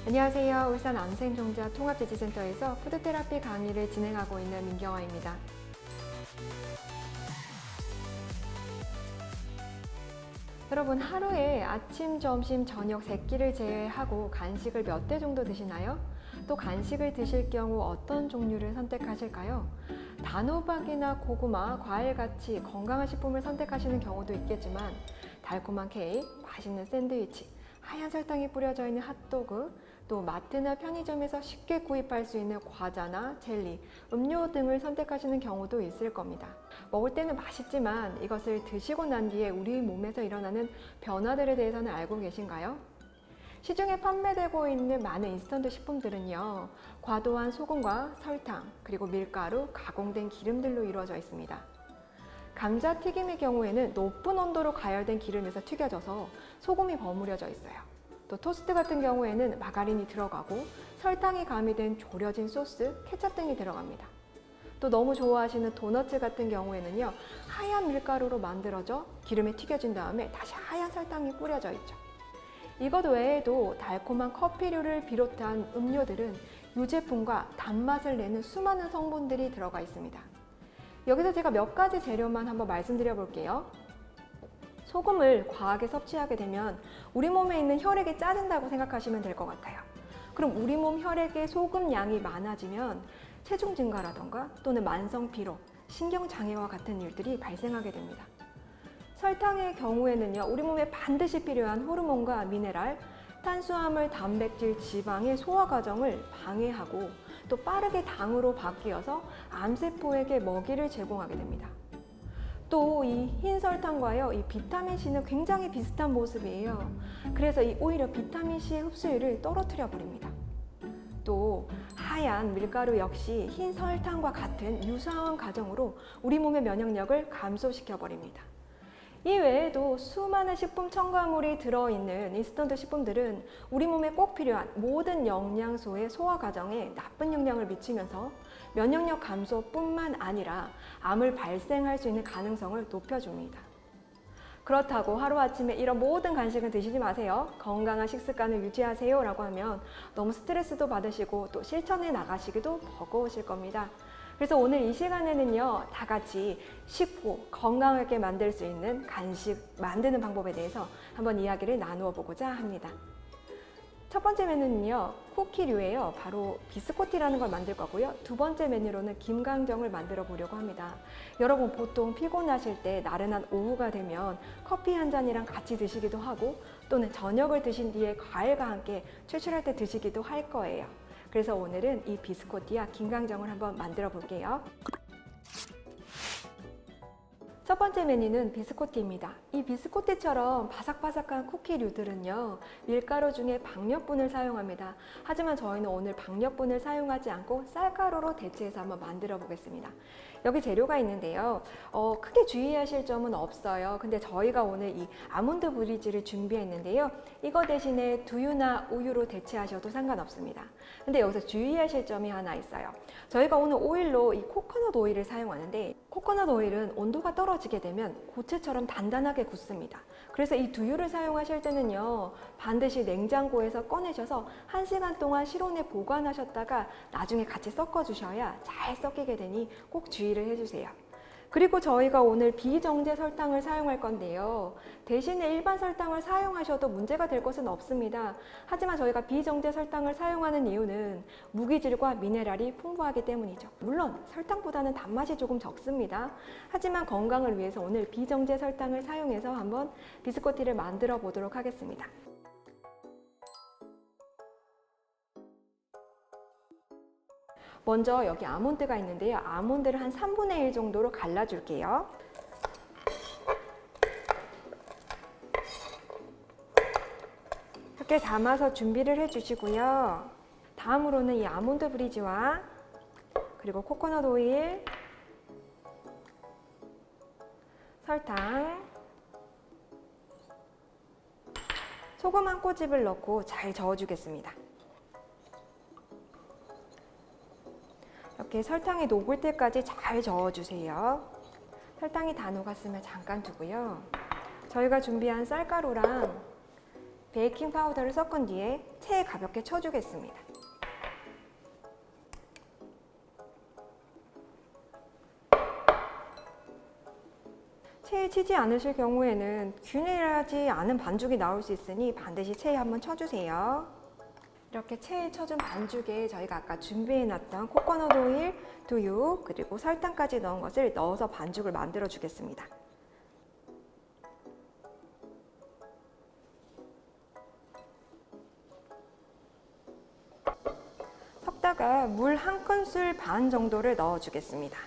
안녕하세요. 울산 암생종자 통합재치센터에서 푸드테라피 강의를 진행하고 있는 민경아입니다. 여러분, 하루에 아침, 점심, 저녁 3끼를 제외하고 간식을 몇 대 정도 드시나요? 또 간식을 드실 경우 어떤 종류를 선택하실까요? 단호박이나 고구마, 과일같이 건강한 식품을 선택하시는 경우도 있겠지만 달콤한 케이크, 맛있는 샌드위치, 하얀 설탕이 뿌려져 있는 핫도그, 또 마트나 편의점에서 쉽게 구입할 수 있는 과자나 젤리, 음료 등을 선택하시는 경우도 있을 겁니다. 먹을 때는 맛있지만 이것을 드시고 난 뒤에 우리 몸에서 일어나는 변화들에 대해서는 알고 계신가요? 시중에 판매되고 있는 많은 인스턴트 식품들은요, 과도한 소금과 설탕, 그리고 밀가루, 가공된 기름들로 이루어져 있습니다. 감자튀김의 경우에는 높은 온도로 가열된 기름에서 튀겨져서 소금이 버무려져 있어요. 또 토스트 같은 경우에는 마가린이 들어가고 설탕이 가미된 졸여진 소스, 케첩 등이 들어갑니다. 또 너무 좋아하시는 도너츠 같은 경우에는요, 하얀 밀가루로 만들어져 기름에 튀겨진 다음에 다시 하얀 설탕이 뿌려져 있죠. 이것 외에도 달콤한 커피류를 비롯한 음료들은 유제품과 단맛을 내는 수많은 성분들이 들어가 있습니다. 여기서 제가 몇 가지 재료만 한번 말씀드려 볼게요. 소금을 과하게 섭취하게 되면 우리 몸에 있는 혈액이 짜진다고 생각하시면 될 것 같아요. 그럼 우리 몸 혈액의 소금 양이 많아지면 체중 증가라던가 또는 만성 피로, 신경장애와 같은 일들이 발생하게 됩니다. 설탕의 경우에는요, 우리 몸에 반드시 필요한 호르몬과 미네랄, 탄수화물, 단백질, 지방의 소화 과정을 방해하고 또 빠르게 당으로 바뀌어서 암세포에게 먹이를 제공하게 됩니다. 또 이 흰 설탕과요, 이 비타민C는 굉장히 비슷한 모습이에요. 그래서 오히려 비타민C의 흡수율을 떨어뜨려 버립니다. 또 하얀 밀가루 역시 흰 설탕과 같은 유사한 과정으로 우리 몸의 면역력을 감소시켜 버립니다. 이 외에도 수많은 식품 첨가물이 들어있는 인스턴트 식품들은 우리 몸에 꼭 필요한 모든 영양소의 소화 과정에 나쁜 영향을 미치면서 면역력 감소뿐만 아니라 암을 발생할 수 있는 가능성을 높여줍니다. 그렇다고 하루아침에 이런 모든 간식은 드시지 마세요. 건강한 식습관을 유지하세요 라고 하면 너무 스트레스도 받으시고 또 실천해 나가시기도 버거우실 겁니다. 그래서 오늘 이 시간에는요, 다 같이 쉽고 건강하게 만들 수 있는 간식 만드는 방법에 대해서 한번 이야기를 나누어 보고자 합니다. 첫 번째 메뉴는요, 쿠키류예요. 바로 비스코티라는 걸 만들 거고요. 두 번째 메뉴로는 김강정을 만들어 보려고 합니다. 여러분 보통 피곤하실 때 나른한 오후가 되면 커피 한 잔이랑 같이 드시기도 하고 또는 저녁을 드신 뒤에 과일과 함께 출출할 때 드시기도 할 거예요. 그래서 오늘은 이 비스코티와 김강정을 한번 만들어 볼게요. 첫 번째 메뉴는 비스코티입니다. 이 비스코티처럼 바삭바삭한 쿠키류들은요, 밀가루 중에 박력분을 사용합니다. 하지만 저희는 오늘 박력분을 사용하지 않고 쌀가루로 대체해서 한번 만들어 보겠습니다. 여기 재료가 있는데요, 크게 주의하실 점은 없어요. 근데 저희가 오늘 이 아몬드 브리즈를 준비했는데요, 이거 대신에 두유나 우유로 대체하셔도 상관없습니다. 근데 여기서 주의하실 점이 하나 있어요. 저희가 오늘 오일로 이 코코넛 오일을 사용하는데, 코코넛 오일은 온도가 떨어지게 되면 고체처럼 단단하게 굳습니다. 그래서 이 두유를 사용하실 때는요, 반드시 냉장고에서 꺼내셔서 1시간 동안 실온에 보관하셨다가 나중에 같이 섞어 주셔야 잘 섞이게 되니 꼭 주의를 해주세요. 그리고 저희가 오늘 비정제 설탕을 사용할 건데요, 대신에 일반 설탕을 사용하셔도 문제가 될 것은 없습니다. 하지만 저희가 비정제 설탕을 사용하는 이유는 무기질과 미네랄이 풍부하기 때문이죠. 물론 설탕보다는 단맛이 조금 적습니다. 하지만 건강을 위해서 오늘 비정제 설탕을 사용해서 한번 비스코티를 만들어 보도록 하겠습니다. 먼저 여기 아몬드가 있는데요, 아몬드를 한 3분의 1 정도로 갈라줄게요. 이렇게 담아서 준비를 해주시고요. 다음으로는 이 아몬드 브리즈와 그리고 코코넛 오일, 설탕, 소금 한 꼬집을 넣고 잘 저어주겠습니다. 이렇게 설탕이 녹을 때까지 잘 저어주세요. 설탕이 다 녹았으면 잠깐 두고요. 저희가 준비한 쌀가루랑 베이킹 파우더를 섞은 뒤에 체에 가볍게 쳐주겠습니다. 체에 치지 않으실 경우에는 균일하지 않은 반죽이 나올 수 있으니 반드시 체에 한번 쳐주세요. 이렇게 체에 쳐준 반죽에 저희가 아까 준비해놨던 코코넛 오일, 두유, 그리고 설탕까지 넣은 것을 넣어서 반죽을 만들어 주겠습니다. 섞다가 물 한 큰술 반 정도를 넣어 주겠습니다.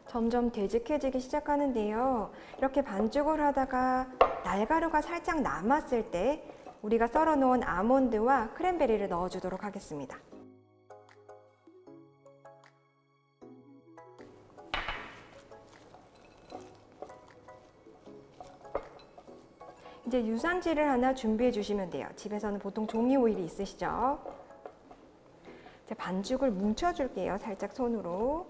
점점 되직해지기 시작하는데요. 이렇게 반죽을 하다가 날가루가 살짝 남았을 때 우리가 썰어 놓은 아몬드와 크랜베리를 넣어 주도록 하겠습니다. 이제 유산지를 하나 준비해 주시면 돼요. 집에서는 보통 종이 오일이 있으시죠? 이제 반죽을 뭉쳐 줄게요. 살짝 손으로.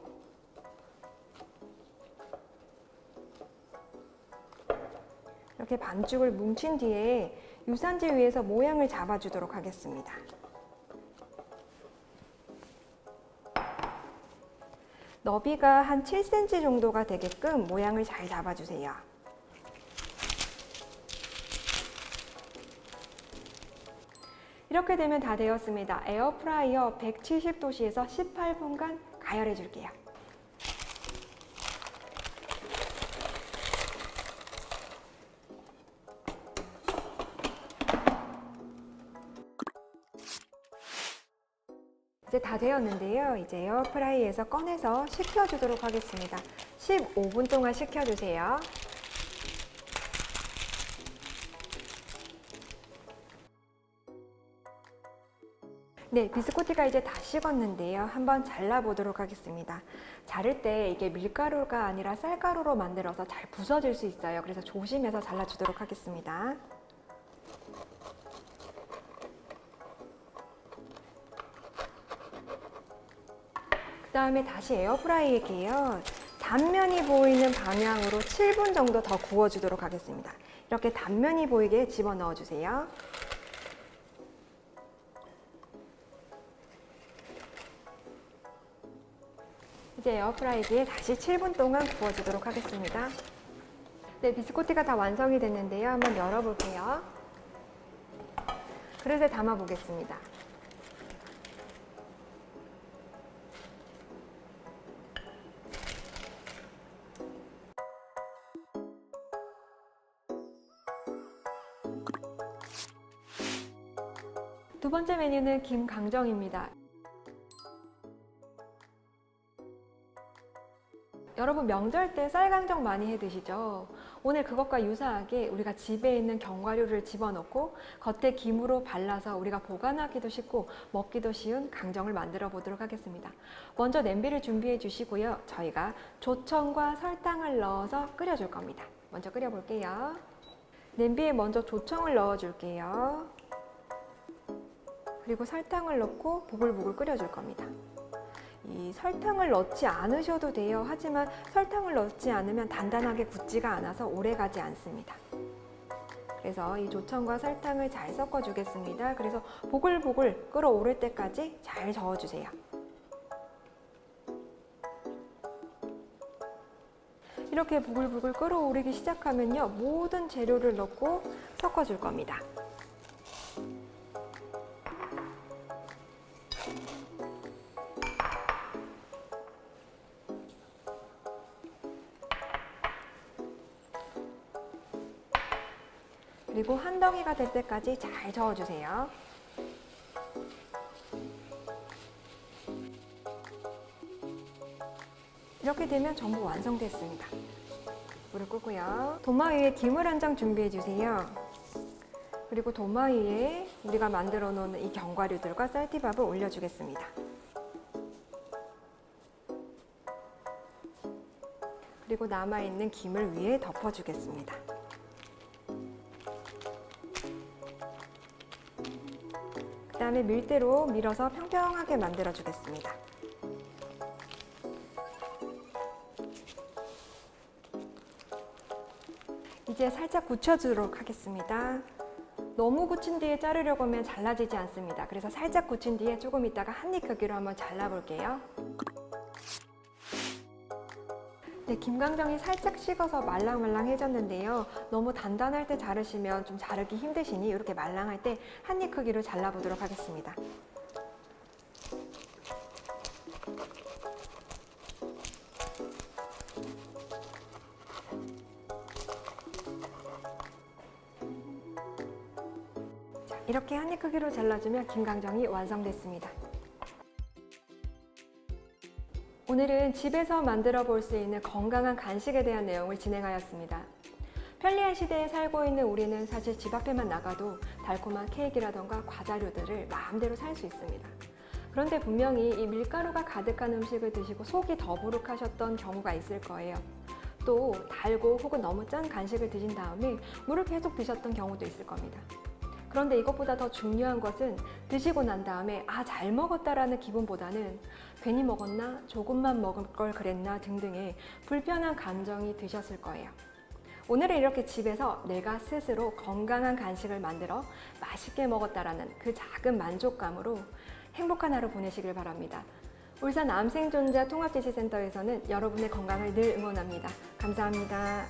이렇게 반죽을 뭉친 뒤에 유산지 위에서 모양을 잡아주도록 하겠습니다. 너비가 한 7cm 정도가 되게끔 모양을 잘 잡아주세요. 이렇게 되면 다 되었습니다. 에어프라이어 170도씨에서 18분간 가열해 줄게요. 이제 다 되었는데요. 이제 에어프라이어에서 꺼내서 식혀주도록 하겠습니다. 15분 동안 식혀주세요. 네, 비스코티가 이제 다 식었는데요. 한번 잘라보도록 하겠습니다. 자를 때 이게 밀가루가 아니라 쌀가루로 만들어서 잘 부서질 수 있어요. 그래서 조심해서 잘라주도록 하겠습니다. 그 다음에 다시 에어프라이기에요. 단면이 보이는 방향으로 7분 정도 더 구워주도록 하겠습니다. 이렇게 단면이 보이게 집어넣어 주세요. 이제 에어프라이기에 다시 7분 동안 구워주도록 하겠습니다. 네, 비스코티가 다 완성이 됐는데요. 한번 열어볼게요. 그릇에 담아 보겠습니다. 두 번째 메뉴는 김강정입니다. 여러분 명절 때 쌀강정 많이 해 드시죠? 오늘 그것과 유사하게 우리가 집에 있는 견과류를 집어넣고 겉에 김으로 발라서 우리가 보관하기도 쉽고 먹기도 쉬운 강정을 만들어 보도록 하겠습니다. 먼저 냄비를 준비해 주시고요. 저희가 조청과 설탕을 넣어서 끓여 줄 겁니다. 먼저 끓여 볼게요. 냄비에 먼저 조청을 넣어 줄게요. 그리고 설탕을 넣고 보글보글 끓여 줄 겁니다. 이 설탕을 넣지 않으셔도 돼요. 하지만 설탕을 넣지 않으면 단단하게 굳지가 않아서 오래가지 않습니다. 그래서 이 조청과 설탕을 잘 섞어 주겠습니다. 그래서 보글보글 끓어오를 때까지 잘 저어주세요. 이렇게 보글보글 끓어오르기 시작하면요, 모든 재료를 넣고 섞어 줄 겁니다. 그리고 한 덩이가 될 때까지 잘 저어주세요. 이렇게 되면 전부 완성됐습니다. 물을 끄고요. 도마 위에 김을 한 장 준비해 주세요. 그리고 도마 위에 우리가 만들어 놓은 이 견과류들과 쌀티밥을 올려주겠습니다. 그리고 남아있는 김을 위에 덮어주겠습니다. 그 다음에 밀대로 밀어서 평평하게 만들어 주겠습니다. 이제 살짝 굳혀주도록 하겠습니다. 너무 굳힌 뒤에 자르려고 하면 잘라지지 않습니다. 그래서 살짝 굳힌 뒤에 조금 있다가 한 입 크기로 한번 잘라볼게요. 네, 김강정이 살짝 식어서 말랑말랑해졌는데요. 너무 단단할 때 자르시면 좀 자르기 힘드시니 이렇게 말랑할 때 한 입 크기로 잘라보도록 하겠습니다. 자, 이렇게 한 입 크기로 잘라주면 김강정이 완성됐습니다. 오늘은 집에서 만들어 볼 수 있는 건강한 간식에 대한 내용을 진행하였습니다. 편리한 시대에 살고 있는 우리는 사실 집 앞에만 나가도 달콤한 케이크라던가 과자류들을 마음대로 살 수 있습니다. 그런데 분명히 이 밀가루가 가득한 음식을 드시고 속이 더부룩하셨던 경우가 있을 거예요. 또 달고 혹은 너무 짠 간식을 드신 다음에 물을 계속 드셨던 경우도 있을 겁니다. 그런데 이것보다 더 중요한 것은 드시고 난 다음에 잘 먹었다라는 기분보다는 괜히 먹었나? 조금만 먹을 걸 그랬나? 등등의 불편한 감정이 드셨을 거예요. 오늘은 이렇게 집에서 내가 스스로 건강한 간식을 만들어 맛있게 먹었다라는 그 작은 만족감으로 행복한 하루 보내시길 바랍니다. 울산 암생존자 통합지식센터에서는 여러분의 건강을 늘 응원합니다. 감사합니다.